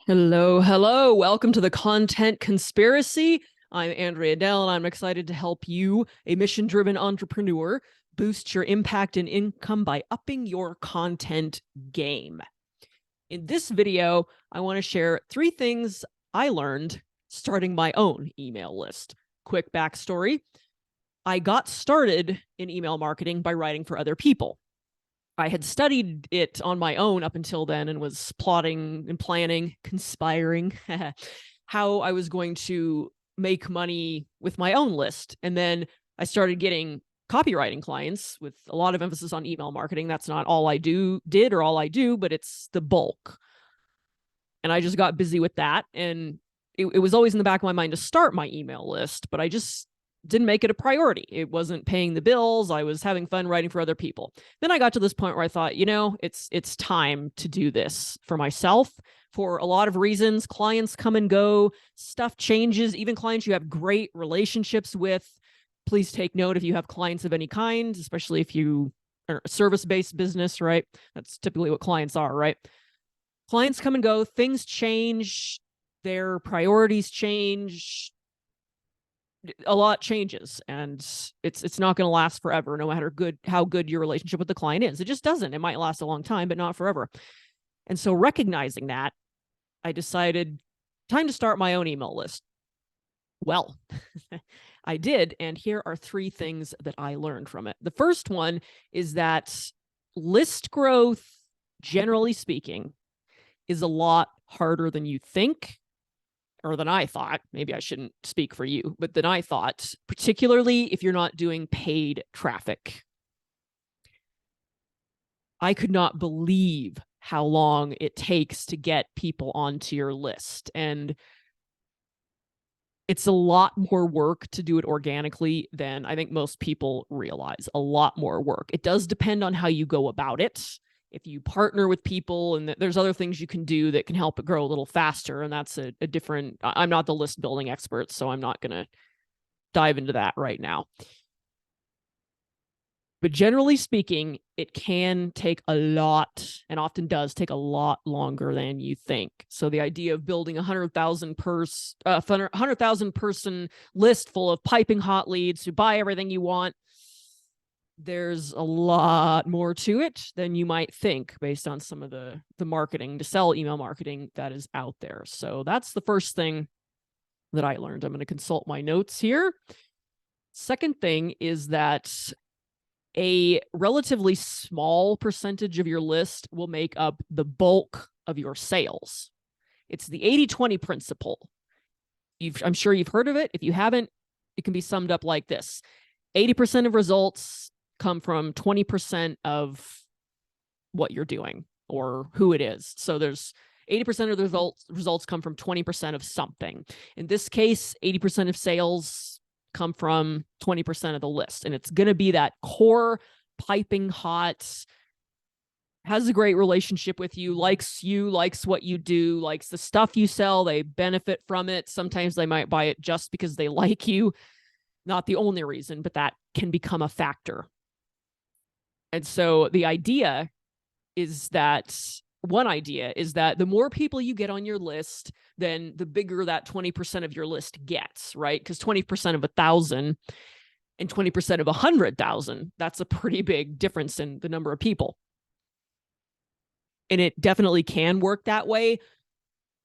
Hello, hello. Welcome to the Content Conspiracy. I'm Andrea Dell, and I'm excited to help you, a mission-driven entrepreneur, boost your impact and income by upping your content game. In this video, I want to share 3 things I learned starting my own email list. Quick backstory. I got started in email marketing by writing for other people. I had studied it on my own up until then and was plotting and planning, conspiring, how I was going to make money with my own list. And then I started getting copywriting clients with a lot of emphasis on email marketing. That's not all I did or all I do, but it's the bulk. And I just got busy with that. And it was always in the back of my mind to start my email list, but I just didn't make it a priority. It wasn't paying the bills. I was having fun writing for other people. Then I got to this point where I thought, it's time to do this for myself for a lot of reasons. Clients come and go, stuff changes, even clients you have great relationships with. Please take note if you have clients of any kind, especially if you are a service-based business, right? That's typically what clients are, right? Clients come and go, things change, their priorities change, a lot changes, and it's not going to last forever, no matter how good your relationship with the client is. It just doesn't. It might last a long time, but not forever. And so recognizing that, I decided time to start my own email list. Well, I did, and here are 3 things that I learned from it. The first one is that list growth, generally speaking, is a lot harder than you think, or than I thought. Maybe I shouldn't speak for you, but than I thought, particularly if you're not doing paid traffic. I could not believe how long it takes to get people onto your list. And it's a lot more work to do it organically than I think most people realize. A lot more work. It does depend on how you go about it. If you partner with people, and there's other things you can do that can help it grow a little faster. And that's a different, I'm not the list building expert, so I'm not going to dive into that right now. But generally speaking, it can take a lot, and often does take a lot longer than you think. So the idea of building 100,000 person list full of piping hot leads who buy everything you want, there's a lot more to it than you might think based on some of the marketing to sell email marketing that is out there. So that's the first thing that I learned. I'm going to consult my notes here. Second thing is that a relatively small percentage of your list will make up the bulk of your sales. It's the 80-20 principle. I'm sure you've heard of it. If you haven't, it can be summed up like this. 80% of results come from 20% of what you're doing or who it is. So there's 80% of the results come from 20% of something. In this case, 80% of sales come from 20% of the list. And it's going to be that core, piping hot, has a great relationship with you, likes what you do, likes the stuff you sell. They benefit from it. Sometimes they might buy it just because they like you. Not the only reason, but that can become a factor. And so the idea is that the more people you get on your list, then the bigger that 20% of your list gets, right? Because 20% of 1,000 and 20% of 100,000, that's a pretty big difference in the number of people. And it definitely can work that way,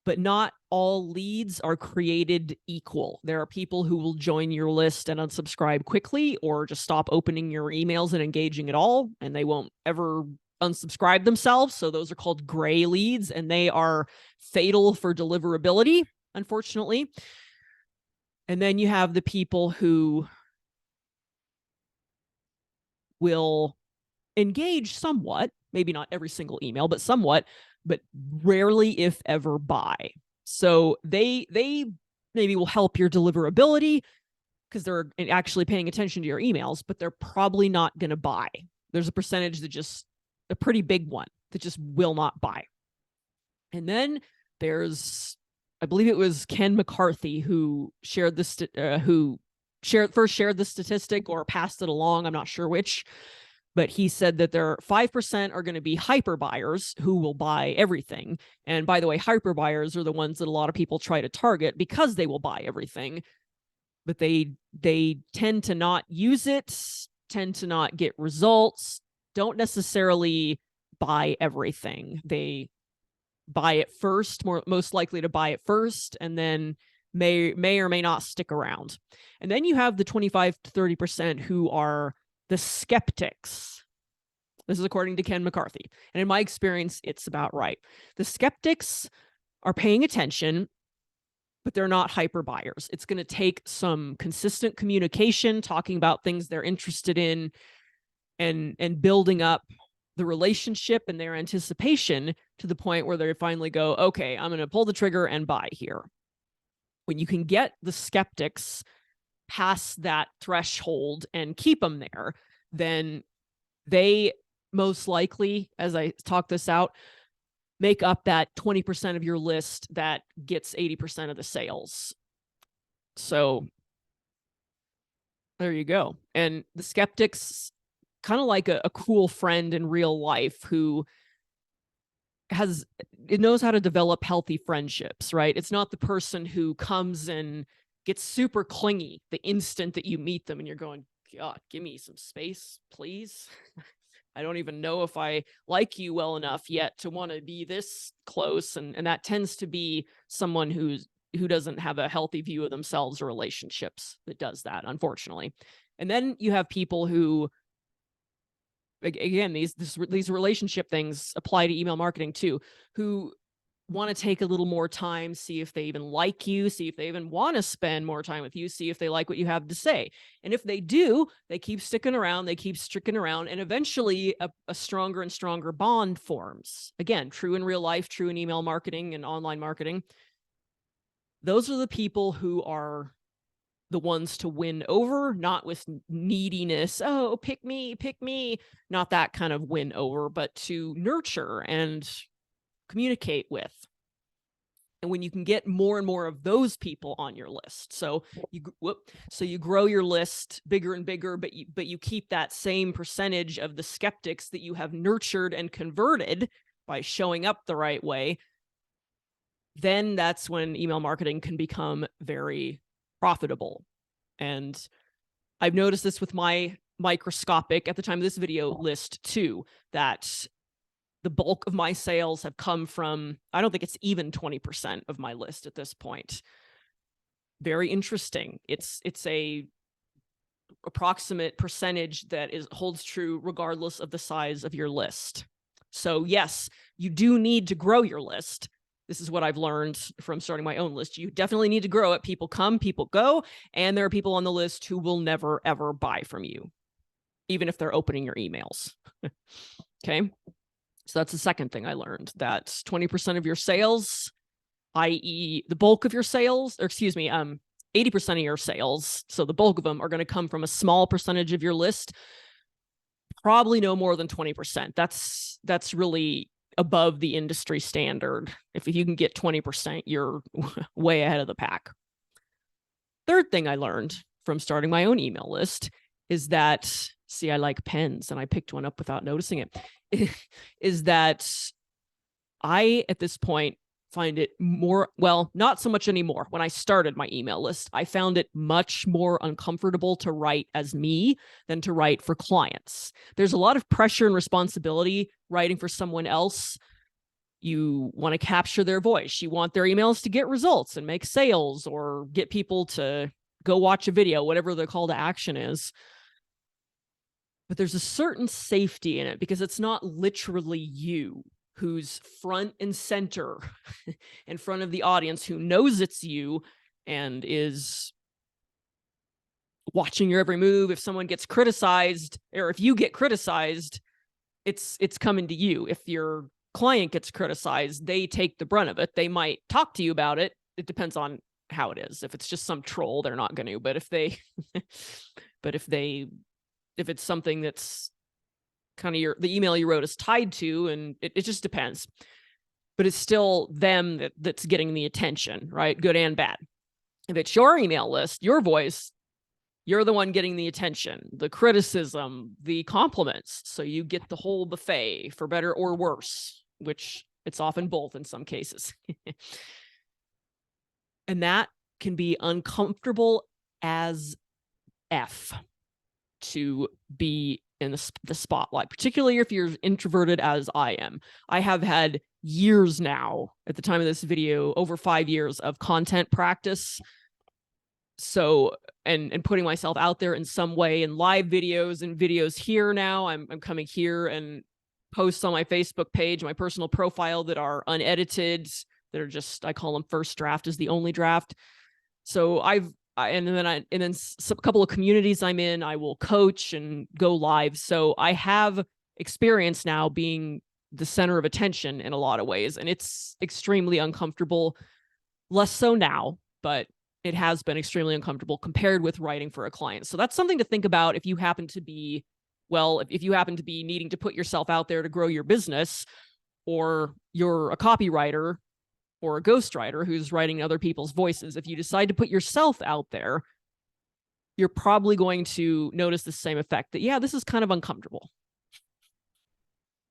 but not all leads are created equal. There are people who will join your list and unsubscribe quickly, or just stop opening your emails and engaging at all, and they won't ever unsubscribe themselves. So those are called gray leads, and they are fatal for deliverability, unfortunately. And then you have the people who will engage somewhat, maybe not every single email, but somewhat, but rarely, if ever, buy. So they maybe will help your deliverability because they're actually paying attention to your emails, but they're probably not going to buy. There's a percentage that just, a pretty big one, that just will not buy. And then there's, I believe it was Ken McCarthy who shared this, first shared the statistic or passed it along, I'm not sure which, But he said that there are 5% are going to be hyper buyers who will buy everything. And by the way, hyper buyers are the ones that a lot of people try to target because they will buy everything. But they tend to not use it, tend to not get results, don't necessarily buy everything. They buy it first, most likely to buy it first, and then may or may not stick around. And then you have the 25 to 30% who are the skeptics. This is according to Ken McCarthy. And in my experience, it's about right. The skeptics are paying attention, but they're not hyper buyers. It's going to take some consistent communication, talking about things they're interested in, and building up the relationship and their anticipation to the point where they finally go, okay, I'm going to pull the trigger and buy here. When you can get the skeptics past that threshold and keep them there, then they most likely, as I talk this out, make up that 20% of your list that gets 80% of the sales. So there you go. And the skeptics, kind of like a cool friend in real life who knows how to develop healthy friendships, right? It's not the person who comes and gets super clingy the instant that you meet them and you're going, God, give me some space, please. I don't even know if I like you well enough yet to want to be this close. And that tends to be someone who doesn't have a healthy view of themselves or relationships that does that, unfortunately. And then you have people who, again, these relationship things apply to email marketing too, who want to take a little more time, see if they even like you, see if they even want to spend more time with you, see if they like what you have to say. And if they do, they keep sticking around, and eventually a stronger and stronger bond forms. Again, true in real life, true in email marketing and online marketing. Those are the people who are the ones to win over, not with neediness. Oh, pick me. Not that kind of win over, but to nurture and communicate with. And when you can get more and more of those people on your list, so you grow your list bigger and bigger, but you keep that same percentage of the skeptics that you have nurtured and converted by showing up the right way, then that's when email marketing can become very profitable. And I've noticed this with my microscopic, at the time of this video, list too, that the bulk of my sales have come from, I don't think it's even 20% of my list at this point. Very interesting. It's a approximate percentage that holds true regardless of the size of your list. So yes, you do need to grow your list. This is what I've learned from starting my own list. You definitely need to grow it. People come, people go, and there are people on the list who will never, ever buy from you, even if they're opening your emails. Okay. So that's the second thing I learned, that 20% of your sales, i.e. the bulk of your sales, 80% of your sales, so the bulk of them are going to come from a small percentage of your list, probably no more than 20%. That's really above the industry standard. If you can get 20%, you're way ahead of the pack. Third thing I learned from starting my own email list is that, see, I like pens and I picked one up without noticing it, is that I, at this point, find it more, well, not so much anymore. When I started my email list, I found it much more uncomfortable to write as me than to write for clients. There's a lot of pressure and responsibility writing for someone else. You want to capture their voice. You want their emails to get results and make sales or get people to go watch a video, whatever the call to action is. But there's a certain safety in it because it's not literally you who's front and center in front of the audience, who knows it's you and is watching your every move. If someone gets criticized, or if you get criticized, it's coming to you. If your client gets criticized, they take the brunt of it. They might talk to you about it. It depends on how it is. If it's just some troll, they're not going to. But if it's something that's kind of the email you wrote is tied to, and it just depends. But it's still them that's getting the attention, right? Good and bad. If it's your email list, your voice, You're the one getting the attention, the criticism, the compliments. So you get the whole buffet, for better or worse, which it's often both in some cases. And that can be uncomfortable as F to be in the spotlight, particularly if you're introverted as I am. I have had years now, at the time of this video, over 5 years of content practice. So, and putting myself out there in some way in live videos and videos here now. I'm coming here and posts on my Facebook page, my personal profile, that are unedited, that are just, I call them first draft is the only draft. So and then a couple of communities I'm in, I will coach and go live. So I have experience now being the center of attention in a lot of ways, and it's extremely uncomfortable. Less so now, but it has been extremely uncomfortable compared with writing for a client. So that's something to think about if you happen to be, well, if you happen to be needing to put yourself out there to grow your business, or you're a copywriter or a ghostwriter who's writing other people's voices. If you decide to put yourself out there, you're probably going to notice the same effect, that, yeah, this is kind of uncomfortable.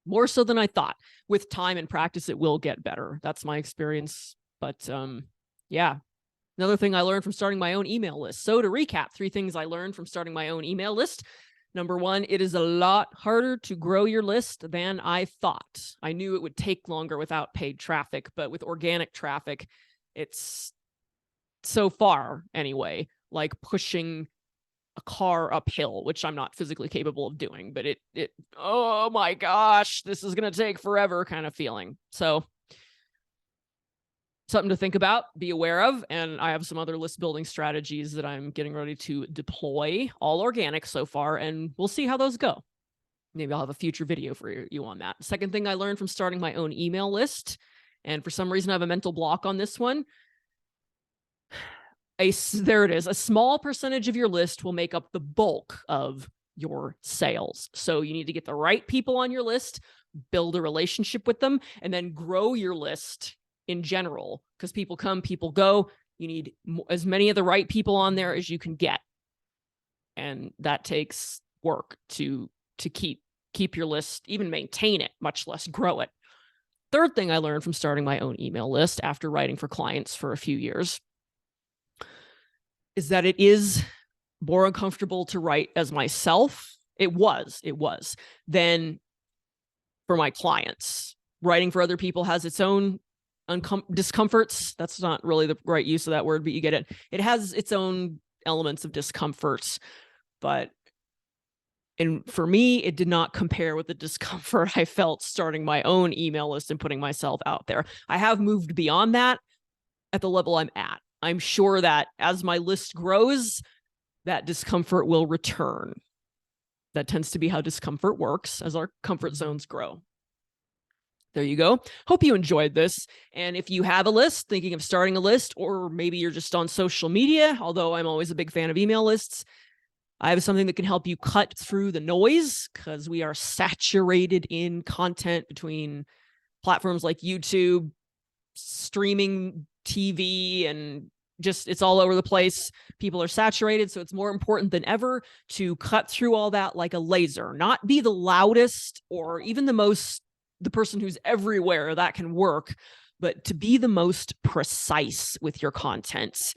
More so than I thought. With time and practice, it will get better. That's my experience. But yeah. Another thing I learned from starting my own email list. So to recap, 3 things I learned from starting my own email list. Number 1, it is a lot harder to grow your list than I thought. I knew it would take longer without paid traffic, but with organic traffic, it's, so far anyway, like pushing a car uphill, which I'm not physically capable of doing, but it oh my gosh, this is going to take forever kind of feeling. So something to think about, be aware of. And I have some other list building strategies that I'm getting ready to deploy, all organic so far, and we'll see how those go. Maybe I'll have a future video for you on that. Second thing I learned from starting my own email list, and for some reason I have a mental block on this one. There it is. A small percentage of your list will make up the bulk of your sales. So you need to get the right people on your list, build a relationship with them, and then grow your list in general, because people come, people go. You need as many of the right people on there as you can get. And that takes work to keep your list, even maintain it, much less grow it. Third thing I learned from starting my own email list after writing for clients for a few years is that it is more uncomfortable to write as myself. It was, than for my clients. Writing for other people has its own discomforts. That's not really the right use of that word, but you get it. It has its own elements of discomforts, but for me, it did not compare with the discomfort I felt starting my own email list and putting myself out there. I have moved beyond that at the level I'm at. I'm sure that as my list grows, that discomfort will return. That tends to be how discomfort works as our comfort zones grow. There you go. Hope you enjoyed this. And if you have a list, thinking of starting a list, or maybe you're just on social media, although I'm always a big fan of email lists, I have something that can help you cut through the noise, because we are saturated in content between platforms like YouTube, streaming TV, and just, it's all over the place. People are saturated. So it's more important than ever to cut through all that like a laser, not be the loudest or even the person who's everywhere. That can work, but to be the most precise with your content.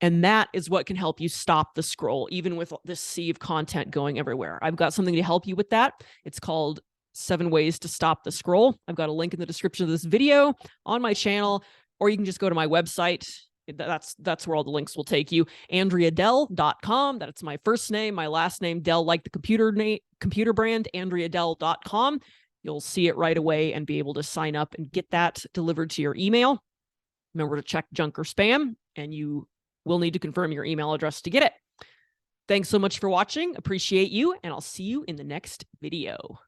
And that is what can help you stop the scroll, even with this sea of content going everywhere. I've got something to help you with that. It's called 7 Ways to Stop the Scroll. I've got a link in the description of this video on my channel, or you can just go to my website. That's where all the links will take you. AndreaDell.com. That's my first name, my last name, Dell, like the computer brand, AndreaDell.com. You'll see it right away and be able to sign up and get that delivered to your email. Remember to check junk or spam, and you will need to confirm your email address to get it. Thanks so much for watching. Appreciate you, and I'll see you in the next video.